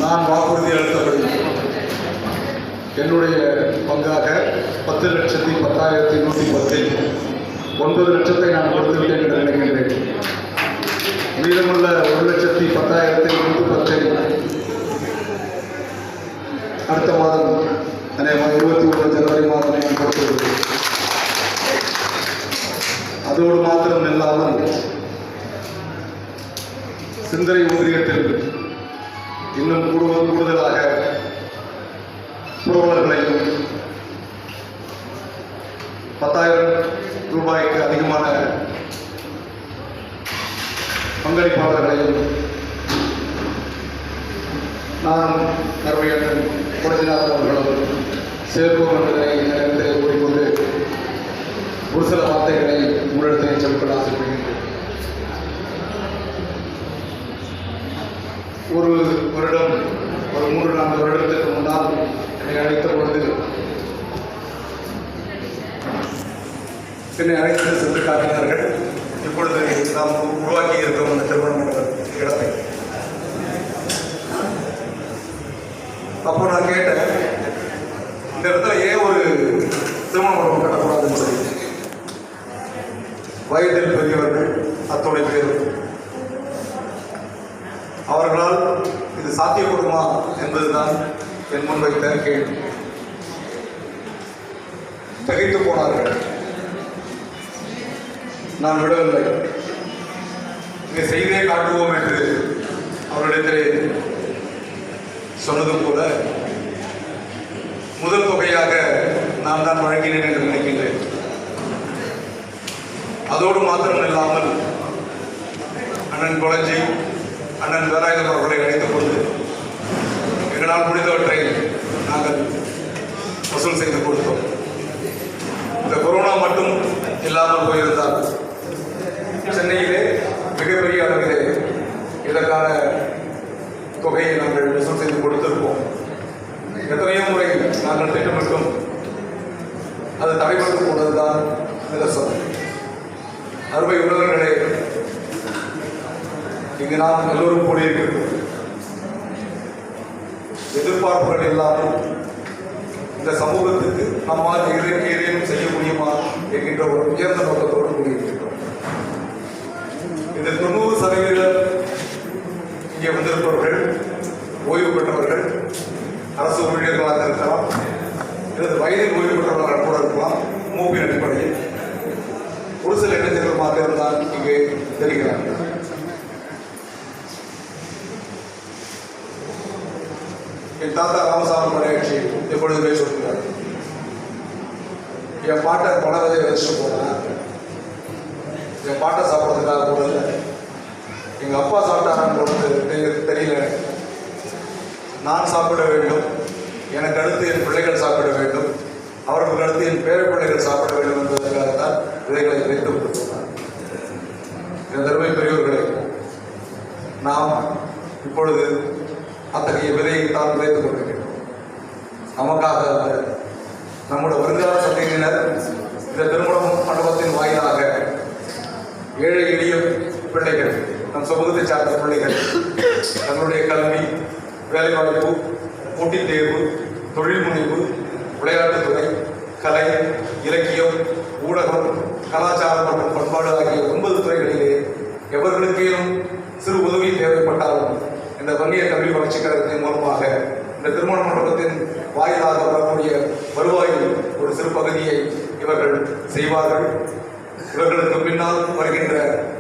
நான் வாக்குறுதி அளித்தபடி என்னுடைய பங்காக 10,10,110 9 லட்சத்தை நான் கொடுத்துவிட்டேன் என்று நினைக்கின்றேன். மீதமுள்ள 1,10,10,110 அடுத்த மாதம் அநேகமாக 21 ஜனவரி மாதம் நான் கொடுத்துள்ளேன். அதோடு மாத்திரம் இல்லாமல் சிந்தனை ஒன்றியத்தில் இன்னும் கூடுதலாக புரவலர்களையும் 10,000 ரூபாய்க்கு அதிகமான பங்களிப்பாளர்களையும் நானும் கருமையன் குறைஞ்சினார் அவர்களும் சேர்ப்போம் என்பதை இந்த நேரத்தில் கூறிக்கொண்டு ஒரு சில வார்த்தைகளை உங்களிடத்தில் சொல்லிக்கொள்ள ஆசைப்படுகின்றேன். ஒரு வருடம், ஒரு 3-4 வருடத்திற்கு முன்னால் என்னை அழைத்த பொழுது என்னை அழைத்து சென்று காட்டினார்கள். இப்பொழுது நாம் உருவாக்கி இருக்கிறோம் அந்த திருமண மண்டப இடத்தை. அப்போ நான் கேட்டேன், இந்த இடத்துல ஏன் ஒரு திருமண மண்டபம் கட்டக்கூடாதுன்னு சொல்லி. வயதில் பெரியவர்கள் அத்தோடைய பேர் அவர்களால் இது சாத்தியப்படுமா என்பதுதான் என் முன்வைத்த கேள்வி. திகைத்து போனார்கள். நான் விடவில்லை, இதை செய்தே காட்டுவோம் என்று அவரிடத்திலே சொன்னதும் கூட முதல் தொகையாக நான் தான் வழங்கினேன் என்று நினைக்கின்றேன். அதோடு மாத்திரம் இல்லாமல் அண்ணன் கொளஞ்சி, அண்ணன் வேலாயுதம் அவர்களை அழைத்துக் கொண்டு எங்களால் முடிந்தவற்றை நாங்கள் வசூல் செய்து கொடுத்தோம். இந்த கொரோனா மட்டும் இல்லாமல் போயிருந்தால் சென்னையிலே மிகப்பெரிய அளவிலே இதற்கான தொகையை நாங்கள் வசூல் செய்து கொடுத்திருப்போம். எத்தனையோ முறை நாங்கள் திட்டமிட்டும் அது தடைபட்டு போனதுதான் நிதர்சனம். அருமை உறவினர்களே, இங்கு நாம் எல்லோரும் கூடியிருக்கிறோம். எதிர்பார்ப்புகள் இல்லாமல் இந்த சமூகத்துக்கு நம்மால் ஏதேனும் செய்ய முடியுமா என்கின்ற ஒரு உயர்ந்த நோக்கத்தோடு கூடியிருக்கிறோம். இதில் 90% இங்கே வந்திருப்பவர்கள் ஓய்வு பெற்றவர்கள், அரசு ஊழியர்களாக இருக்கலாம், அல்லது வயதில் ஓய்வு பெற்றவர்களாக கூட இருக்கலாம். மூப்பின் அடிப்படையில் ஒரு சில இளைஞர்கள் மாத்திரம்தான் இங்கே தெரிகிறார்கள். என் தாத்தா ராமசாமி படையாட்சி எப்பொழுதுமே சொல்கிறார், என் பாட்டை பணவதை வச்சுட்டு போனேன், என் பாட்டை சாப்பிட்றதுக்காக கூட இல்லை, எங்கள் அப்பா சாப்பிட்டாரான்னு பொறுத்து தெரியல, நான் சாப்பிட வேண்டும், எனக்கு அடுத்து என் பிள்ளைகள் சாப்பிட வேண்டும், அவர்களுக்கு அடுத்து என் பேர பிள்ளைகள் சாப்பிட வேண்டும் என்பதற்காகத்தான் விதைகளை விதைத்து விட்டு போனார். என் தருமை பெரியவர்களை, நாம் இப்பொழுது அத்தகைய விதையை தான் விதைத்துக் கொண்டிருக்கிறோம். நமக்காக நம்முடைய வருங்கால சந்ததியினர் இந்த திருமண மண்டபத்தின் வாயிலாக ஏழை எளிய பிள்ளைகள், நம் சமூகத்தை சார்ந்த பிள்ளைகள் தங்களுடைய கல்வி, வேலைவாய்ப்பு, போட்டித் தேர்வு, தொழில் முனைவு, விளையாட்டுத்துறை, கலை, இலக்கியம், ஊடகம், கலாச்சாரம் மற்றும் பண்பாடு ஆகிய 9 துறைகளிலே எவர்களுக்கேனும் சிறு உதவி தேவைப்பட்டாலும் இந்த வன்னிய கல்வி வளர்ச்சி கழகத்தின் மூலமாக இந்த திருமண மண்டபத்தின் வாயிலாக வரக்கூடிய வருவாயில் ஒரு சிறு பகுதியை இவர்கள் செய்வார்கள். இவர்களுக்கு பின்னால் வருகின்ற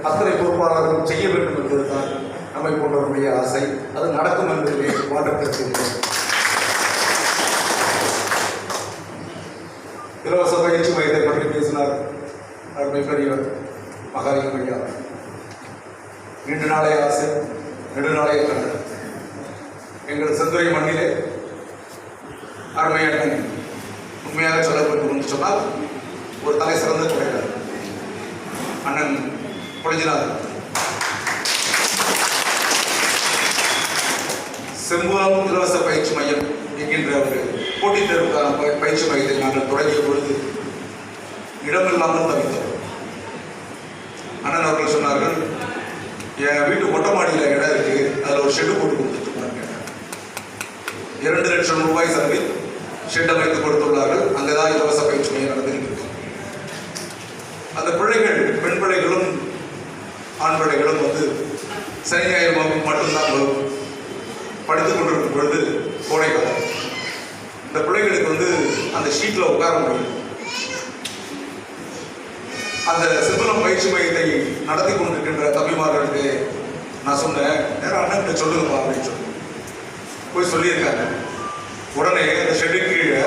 அத்தனை பொறுப்பாளர்களும் செய்ய வேண்டும் என்பதுதான் நம்மை போன்றவருடைய ஆசை. அது நடக்கும் என்பதிலே மாற்றத்திற்கு இலவச பயிற்சி மையத்தை பற்றி பேசினார் அருமை பெரியவர் மகாலிங்கம் ஐயா. நீண்ட நாளைய ஆசை, நெடுநாளைய கண்டு எங்கள் செந்துறை மண்ணிலே அருமையான உண்மையாக சொல்லப்பட்டு சொன்னால் ஒரு தலை சிறந்த துறையாளர் அண்ணன் பொழிஞ்சினார். செம்புவம் இலவச பயிற்சி மையம் என்கின்ற ஒரு போட்டித் தேர்வுக்கான பயிற்சி மையத்தை நாங்கள் தொடங்கிய பொழுது இடமில்லாமல் தவித்தோம். அண்ணன் அவர்கள் சொன்னார்கள், என் வீட்டு மொட்டை மாடியில் இடம் இருக்கு, அதில் ஒரு ஷெட்டு போட்டு கொடுத்துட்டு 2 லட்சம் ரூபாய் செலவில் ஷெட் அமைத்து கொடுத்துள்ளார்கள். அங்கேதான் இலவச பயிற்சி மையம் நடந்திருக்கு. அந்த பிள்ளைகள், பெண் பிள்ளைகளும் ஆண் பிள்ளைகளும் வந்து சனி ஞாயிறு வகுப்பு மட்டும்தான் படித்துக் கொண்டிருக்கும் பொழுது கோடை காலம். இந்த பிள்ளைகளுக்கு வந்து அந்த ஷீட்ல உட்கார முடியும். அந்த சிற்பலம் பயிற்சி மையத்தை நடத்தி கொண்டிருக்கின்ற தம்பிமார்களுக்கு நான் சொன்னேன், நேரம் அண்ணன் சொல்லுங்கப்பா அப்படின்னு சொல்லி போய் சொல்லியிருக்காங்க. உடனே அந்த ஷெட்டு கீழே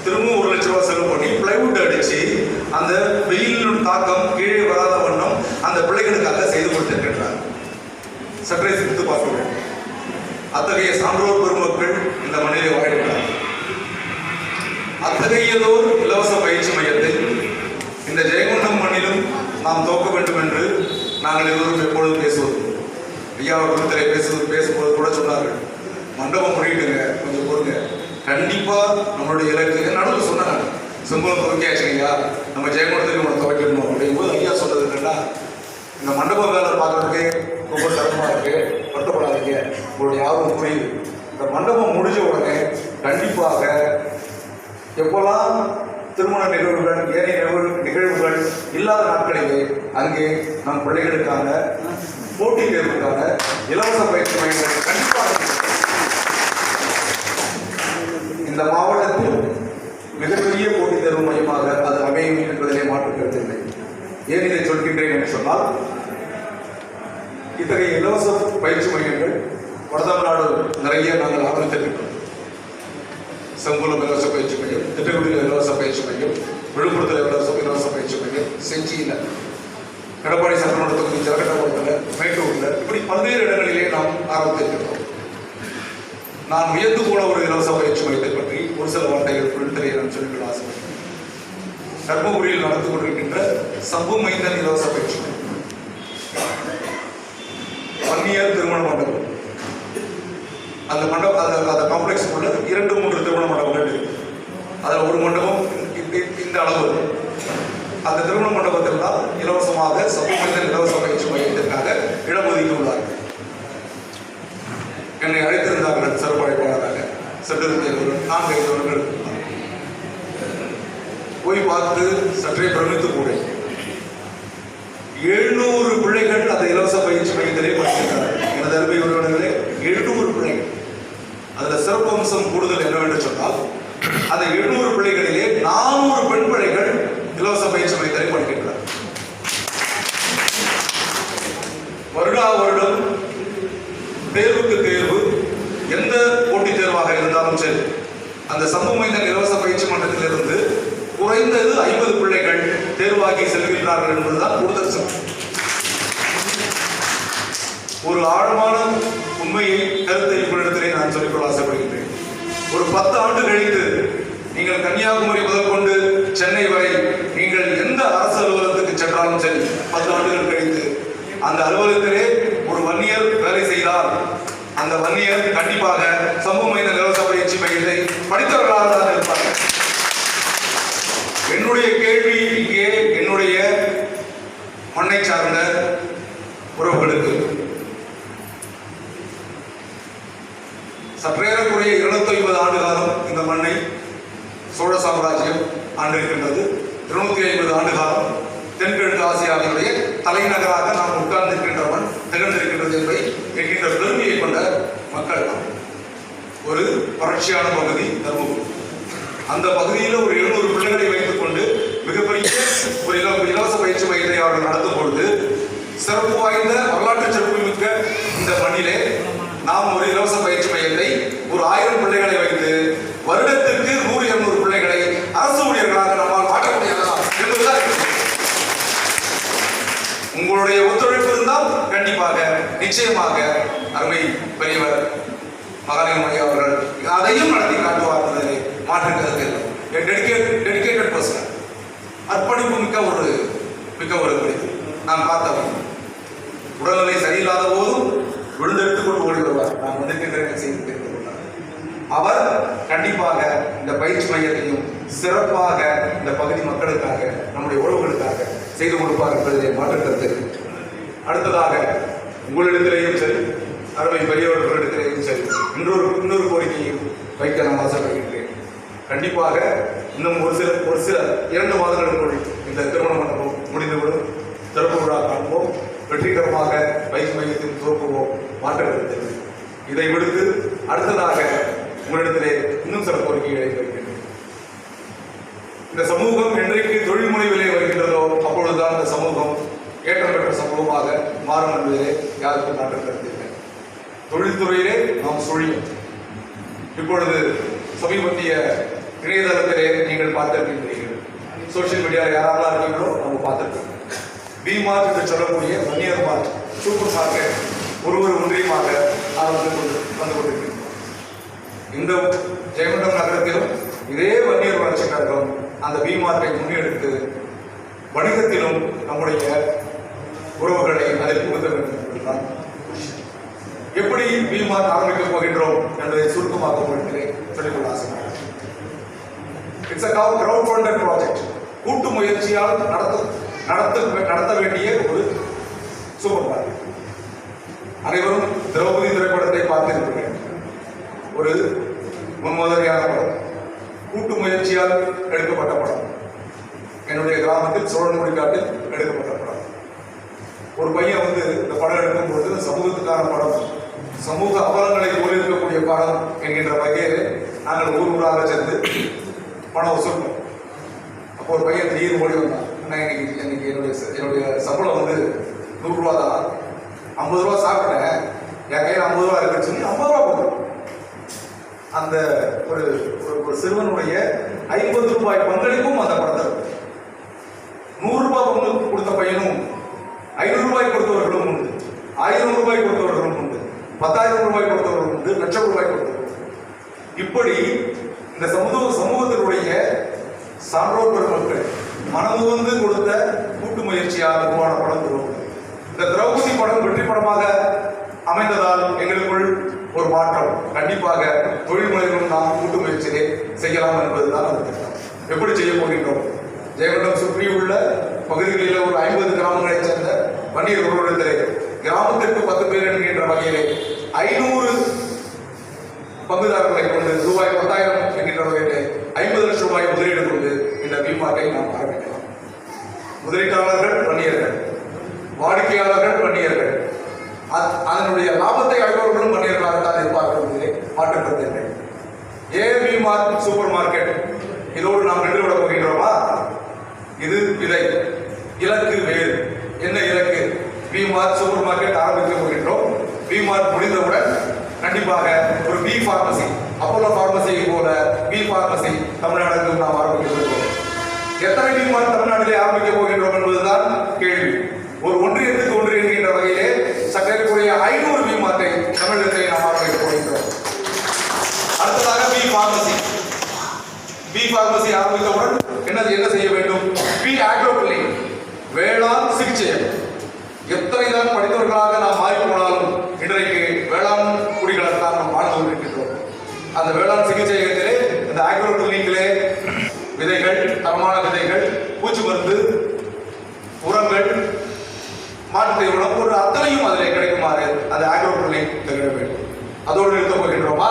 திரும்பவும் 1 லட்ச ரூபாய் செலவு பண்ணி பிளைவுட் அடிச்சு அந்த வெயிலின் தாக்கம் கீழே வராத வண்ணம் அந்த பிள்ளைகளுக்காக செய்து கொடுத்திருக்கின்றார். சற்றே சிரித்து பார்க்க வேண்டும். அத்தகைய சான்றோர் பெருமக்கள் இந்த மண்ணிலே வாழ்கிறார். அத்தகையதோர் இலவச பயிற்சி மையத்தை இந்த ஜெயங்கொண்டம் மண்ணிலும் நாம் துவக்க வேண்டும் என்று நாங்கள் எல்லோரும் எப்பொழுதும் பேசுவது. ஐயா அவர்களிடத்திலே பேசும்போது கூட சொன்னார்கள், மண்டபம் முடிட்டுங்க, கொஞ்சம் பொறுங்க, கண்டிப்பா நம்மளுடைய இலக்கு நடுவில் சொன்னாங்க. சிம்பளம் துவக்கியாச்சு ஐயா, நம்ம ஜெயங்கொண்டத்துக்கு நம்ம துவைக்கணும் அப்படிங்கும்போது ஐயா சொல்றது என்னன்னா, இந்த மண்டப வேலை பார்க்கறதுக்கு ரொம்ப சிரமமா இருக்கு, வருத்தப்படாதீங்க, உங்களுடைய யாரும் புரியுது. இந்த மண்டபம் முடிஞ்ச உடனே கண்டிப்பாக எப்போல்லாம் திருமண நிகழ்வுகள், ஏனைய நிகழ்வுகள் இல்லாத நாட்களிலே அங்கே நம் பிள்ளைகளுக்கான போட்டித் தேர்வுக்கான இலவச பயிற்சி மையங்கள் கண்டிப்பாக இந்த மாவட்டத்தில் மிகப்பெரிய போட்டித் தேர்வு மையமாக அது அமையும் என்பதிலே மாற்று கருத்தில்லை. ஏன் இதை சொல்கின்றேன் என்று சொன்னால், இத்தகைய இலவச பயிற்சி மையங்கள் வடதமிழ்நாடு நிறைய நாங்கள் ஆரம்பித்திருக்கிறோம். செம்பூலம் இலவச பயிற்சி மையம், திட்டக்குடியில் இலவச பயிற்சி மையம், விழுப்புரத்தில் இலவச பயிற்சி மையம், செஞ்சியில், எடப்பாடி சட்டமன்ற தொகுதி ஜலகண்டபுரத்தில், மேட்டூரில், இப்படி பல்வேறு இடங்களிலே நாம் ஆரம்பித்திருக்கிறோம். நான் வியந்து போன ஒரு இலவச பயிற்சி மையத்தை பற்றி ஒரு சில வார்த்தைகள் குறித்து நான் சொல்லிக்கொள்ள ஆசைப்படுகிறேன். தர்மபுரியில் நடந்து கொண்டிருக்கின்ற சம்பு மைந்தன் இலவச பயிற்சி மையம், வன்னியர் திருமண மண்டபம். அந்த மண்டபம், அந்த காம்ப்ளெக்ஸ் உள்ள 2-3 திருமண மண்டபங்கள் இருக்கு. அதில் ஒரு மண்டபம் இந்த அளவு. அந்த திருமண மண்டபத்தில் தான் இலவசமாக சம்பு மைந்தன் இலவச பயிற்சி மையத்திற்காக இடம் ஒதுக்கி உள்ளார்கள். என்னை அழைத்திருந்தார்கள் சிறப்பு அழைப்பாளராக. சட்டத்தில் 4-5 வருடங்கள் போய் பார்த்து சற்றே பிரமித்து கூட 700 பிள்ளைகள் அந்த இலவச பயிற்சி மையத்திலே படிக்கிறார்கள். எனது அருமை உறவினர்களே, 700 பிள்ளைகள். அதுல சிறப்பு அம்சம் கூடுதல் என்னவென்று சொன்னால், அந்த 700 பிள்ளைகளிலே 400 பெண் பிள்ளைகள் இலவச பயிற்சி மையத்திலே படிக்கின்றனர். வருடா வருடம் தேர்வுக்கு தேர்வு, எந்த போட்டித் தேர்வாக இருந்தாலும் சரி, அந்த சம்பு மைந்தன் இலவச பயிற்சி மன்றத்திலிருந்து குறைந்தது 50 பிள்ளைகள் தேர்வாகி செல்கின்றார்கள் என்பதுதான் கூடுதல் சிறப்பு. ஒரு ஆழமான உண்மையை கருத்தை உங்களிடத்திலே நான் சொல்லிக்கொள்ள ஆசைப்படுகின்றேன். ஒரு 10 ஆண்டு கழித்து நீங்கள் கன்னியாகுமரி முதல் கொண்டு சென்னை வரை நீங்கள் எந்த அரசு அலுவலகத்துக்கு சென்றாலும் சரி, 10 ஆண்டுகள் கழித்து அந்த அலுவலகத்திலே ஒரு வன்னியர் வேலை செய்தால் அந்த வன்னியர் கண்டிப்பாக சம்பு மைந்தன் இலவச பயிற்சி மையத்தை படித்தவர்களாக தான் இருப்பார்கள். என்னுடைய கேள்வி இங்கே என்னுடைய மண்ணை சார்ந்த உறவுகளுக்கு, சற்றேறக்குறைய 250 ஆண்டு காலம் இந்த மண்ணை சோழ சாம்ராஜ்யம் ஆண்டிருக்கின்றது. 250 ஆண்டு காலம் தென்கிழக்கு ஆசியாவினுடைய தலைநகராக நாம் உட்கார்ந்திருக்கின்றவன் திகழ்ந்திருக்கின்றது என்பதை என்கின்ற பெருமையை கொண்ட மக்கள் தான். ஒரு வறட்சியான பகுதி தர்மபுரி. அந்த பகுதியில் ஒரு 700 பிள்ளைகளை வைத்துக் கொண்டு மிகப்பெரிய ஒரு இலவச பயிற்சி மையத்தை அவர்கள் நடத்தும் பொழுது, சிறப்பு வாய்ந்த வரலாற்று சிறப்புமிக்க இந்த மண்ணிலே நாம் ஒரு இலவச பயிற்சி மையத்தை ஒரு 1000 பிள்ளைகளை வைத்து வருடத்திற்கு 100-200 பிள்ளைகளை அரசு ஊழியர்களாக நம்மால் மாற்ற முடியாதா என்பதுதான். உங்களுடைய ஒத்துழைப்பு இருந்தால் கண்டிப்பாக, நிச்சயமாக அருமை பெரியவர் மகாலிங்கம் ஐயா அவர்கள் அதையும் நடத்தி காட்டுவார் என்பதை மாற்றுகிறது. டெடிகேட்டட் பர்சன், அர்ப்பணிப்பு மிக்க ஒரு குறித்து நான் பார்த்தவன். உடல்நிலை சரியில்லாத போதும் விழுந்தெடுத்துக் கொண்டு ஓடி வருவார். நான் வந்திருக்கின்றேன் செய்து அவர் கண்டிப்பாக இந்த பயிற்சி மையத்தையும் சிறப்பாக இந்த பகுதி மக்களுக்காக, நம்முடைய உறவுகளுக்காக செய்து கொடுப்பார் என்பதை மாற்றுகிறது. அடுத்ததாக உங்களிடத்திலேயும் சரி, அருமை பெரியவர்களிடத்திலேயும் சரி, இன்னொரு கோரிக்கையும் வைக்க நான் ஆசைப்படுகின்றேன். கண்டிப்பாக இன்னும் ஒரு சில 2 மாதங்களுக்குள் இந்த திருமண மண்டபம் முடிந்துவிடும். திறப்பு விழா காண்போம், வெற்றிகரமாக பயிற்சி மையத்தில் துவக்குவோம். மாற்றப்படுகிறது. இதை விடுத்து அடுத்ததாக உங்களிடத்திலே இன்னும் சில கோரிக்கைகளை வைக்கின்றேன். இந்த சமூகம் என்றைக்கு தொழில் முனைவிலே வருகின்றதோ அப்பொழுதுதான் இந்த சமூகம் ஏற்றம் பெற்ற சமூகமாக மாறும் என்பதிலே யாருக்கும் மாற்றம் கருத்தில்லை. தொழில்துறையிலே நாம் சுழியும். இப்பொழுது சமீபத்திய இணையதளத்திலே நீங்கள் பார்த்திருக்கின்றீர்கள். சோசியல் மீடியாவில் யாரெல்லாம் இருக்கீங்களோ நம்ம பார்த்துருக்கோம். V-Mart என்று சொல்லக்கூடிய வன்னியர் மார்ட் சூப்பர் மார்க்கெட் ஒரு ஒன்றியமாக வந்து கொண்டிருக்கிறோம். இந்த ஜெயங்கொண்டம் நகரத்திலும் இதே வன்னியர் வளர்ச்சி கழகம் அந்த V-Mart-ஐ முன்னெடுத்து வணிகத்திலும் நம்முடைய உறவுகளை அதில் புகுத்த வேண்டும் என்பதுதான். எப்படி V-Mart ஆரம்பிக்கப் போகின்றோம் என்பதை சுருக்கமாக உங்களுக்கு சொல்லிக்கொள்ள ஆசைப்படுகிறேன். It's a crowd-funded project. கூட்டு முயற்சியால் நடத்த வேண்டிய ஒரு சூப்பர் மார்க்கெட். அனைவரும் திரௌபதி திரைப்படத்தை பார்த்திருக்கிறேன். ஒரு முன்மாதிரியான படம், கூட்டு முயற்சியால் எடுக்கப்பட்ட படம். என்னுடைய கிராமத்தில் சோழன்முடிக்காட்டில் எடுக்கப்பட்ட படம். ஒரு பையன் இந்த படம் எடுக்கும் பொழுது சமூகத்துக்கான படம், சமூக அவலங்களை போலிருக்கக்கூடிய படம் என்கின்ற வகையில் நாங்கள் ஊராக சென்று பணம் வசூலிப்போம். அப்போ ஒரு பையன் திடீர்னு ஓடி வந்தான். இன்னைக்கு என்னுடைய சம்பளம் 100 ரூபா தான், 50 ரூபா சாப்பிட்டேன், என் கையில் 50 ரூபா இருக்குன்னு சொல்லி 50 ரூபா கொடுக்கும். அந்த ஒரு சிறுவனுடைய 50 ரூபாய் பங்களிப்பும் அந்த படத்தில் 100 ரூபாய் பங்களிப்பு கொடுத்த பையனும் 500 ரூபாய் கொடுத்தவர்களும் உண்டு, 1000 ரூபாய் கொடுத்தவர்களும் உண்டு, 10,000 ரூபாய் கொடுத்தவர்களும் உண்டு, லட்சம் ரூபாய் கொடுத்தவர்களும். இப்படி இந்த சமூகத்தினுடைய சான்றோர் பெருமக்கள் மனமுவந்து கொடுத்த கூட்டு முயற்சியால் உருவான படம் திரௌபதி. இந்த திரௌபதி படம் வெற்றி படமாக அமைந்ததால் எங்களுக்குள் ஒரு மாற்றம். கண்டிப்பாக தொழில் முனைகளும் நாம் கூட்டு முயற்சியை செய்யலாம் என்பதுதான் அந்த திட்டம். எப்படி செய்ய போகின்றோம்? ஜெயங்கொண்டம் சுற்றியுள்ள பகுதிகளில் ஒரு 50 கிராமங்களைச் சேர்ந்த வன்னியர் உறவினர்களே கிராமத்திற்கு 10 பேர் என்கின்ற வகையிலே 500 பங்குதாரர்களை கொண்டு ரூபாய் 10,000 என்கின்ற வகையிலே 50 லட்சம் ரூபாய் முதலீடு கொண்டு இந்த V-Mart-ஐ நாம் ஆரம்பிக்கலாம். முதலீட்டாளர்கள் வன்னியர்கள், வாடிக்கையாளர்கள் வன்னியர்கள், அதனுடைய லாபத்தை அடைபவர்களும் வன்னியர்களாகத்தான் எதிர்பார்ப்பதிலே மாற்றப்படுத்தில்லை. V-Mart சூப்பர் மார்க்கெட் இதோடு நாம் நின்றுவிடப் போகின்றோமா? இது விதை, இலக்கு வேறு. என்ன இலக்கு? V-Mart சூப்பர் மார்க்கெட் ஆரம்பிக்க போகின்றோம். V-Mart முடிந்தவுடன் கண்டிப்பாக ஒரு V பார்மசி, அப்போலோ பார்மசியை போல V பார்மசி தமிழ்நாட்டில் நாம் ஆரம்பிக்க போகிறோம். எத்தனை V-Mart தமிழ்நாட்டிலே ஆரம்பிக்க போகின்றோம் என்பதுதான் கேள்வி. ஒரு ஒன்றியத்துக்கு ஒன்று என்கின்ற வகையிலே சற்றேறக்குறைய 500 V-Mart-ஐ தமிழகத்தை நாம் ஆரம்பிக்க போகின்றோம். அடுத்ததாக V பார்மசி ஆரம்பித்தவுடன் என்ன செய்ய வேண்டும்? V ஆக்ரோ கிளினிக், வேளாண் சிகிச்சை. எத்தனை தான் படித்தவர்களாக நாம் மாறி போனாலும் இன்றைக்கு வேளாண் குடிகளால் நாம் வாழ்ந்து கொண்டிருக்கின்றோம். அந்த வேளாண் சிகிச்சையகத்திலே இந்த ஆக்ரோ கிளினிக்கிலே விதைகள், தரமான விதைகள், பூச்சி மருந்து, உரங்கள், மாட்டு உணவு ஒரு அத்தனையும் அதிலே கிடைக்குமாறு அந்த ஆக்ரோ கிளினிக் திகழ வேண்டும். அதோடு நிறுத்த போகின்றோமா?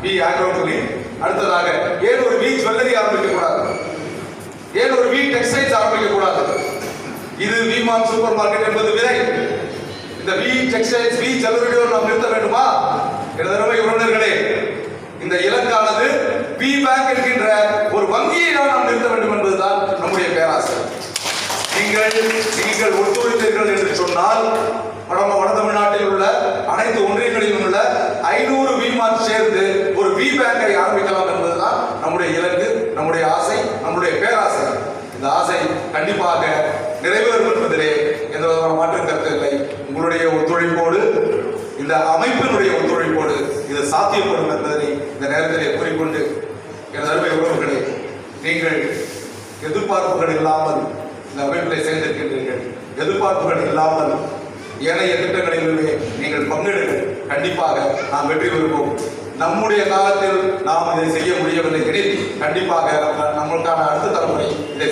V agro clinic. அடுத்ததாக ஏன் ஒரு V ஜுவல்லரி ஆரம்பிக்க கூடாது? ஏன் ஒரு V டெக்ஸ்டைல்ஸ் ஆரம்பிக்க கூடாது? இது V-Mart சூப்பர் மார்க்கெட் என்பது விதை. இந்த V டெக்ஸ்டைல்ஸ், V ஜுவல்லரியோடு நாம் நிறுத்த வேண்டுமா? எனதருமை உறவினர்களே, இந்த இலக்கானது V பேங்க் என்கின்ற ஒரு வங்கியை நாம் நிறுத்த வேண்டும் என்பதுதான் நம்முடைய பேராசை. நீங்கள் ஒத்துழைத்தீர்கள் என்று சொன்னால் வட தமிழ்நாட்டில் உள்ள அனைத்து ஒன்றியங்களிலும் உள்ள 500 V-Mart சேர்ந்து ஒரு V பேங்கை ஆரம்பிக்கலாம் என்பதுதான் நம்முடைய இலக்கு, நம்முடைய ஆசை, நம்முடைய பேராசை. இந்த ஆசை கண்டிப்பாக நிறைவேறும் என்பதிலே எந்த விதமான மாற்று கருத்து இல்லை. உங்களுடைய ஒத்துழைப்போடு, இந்த அமைப்பினுடைய ஒத்துழைப்போடு இது சாத்தியப்படும் என்பதனை இந்த நேரத்திலே கூறிக்கொண்டு, எனது அருமை உறவுகளே, நீங்கள் எதிர்பார்ப்புகள் இல்லாமல் இந்த அமைப்பிலே சேர்ந்திருக்கின்றீர்கள். எதிர்பார்ப்புகள் இல்லாமல் ஏனைய திட்டங்களிலுமே நீங்கள் பங்கெடுங்கள். கண்டிப்பாக நாம் வெற்றி பெறுவோம். நம்முடைய காலத்தில் நாம் இதை செய்ய முடியவில்லை எனில் கண்டிப்பாக நம்மளுக்கான அடுத்த தலைமுறை இதை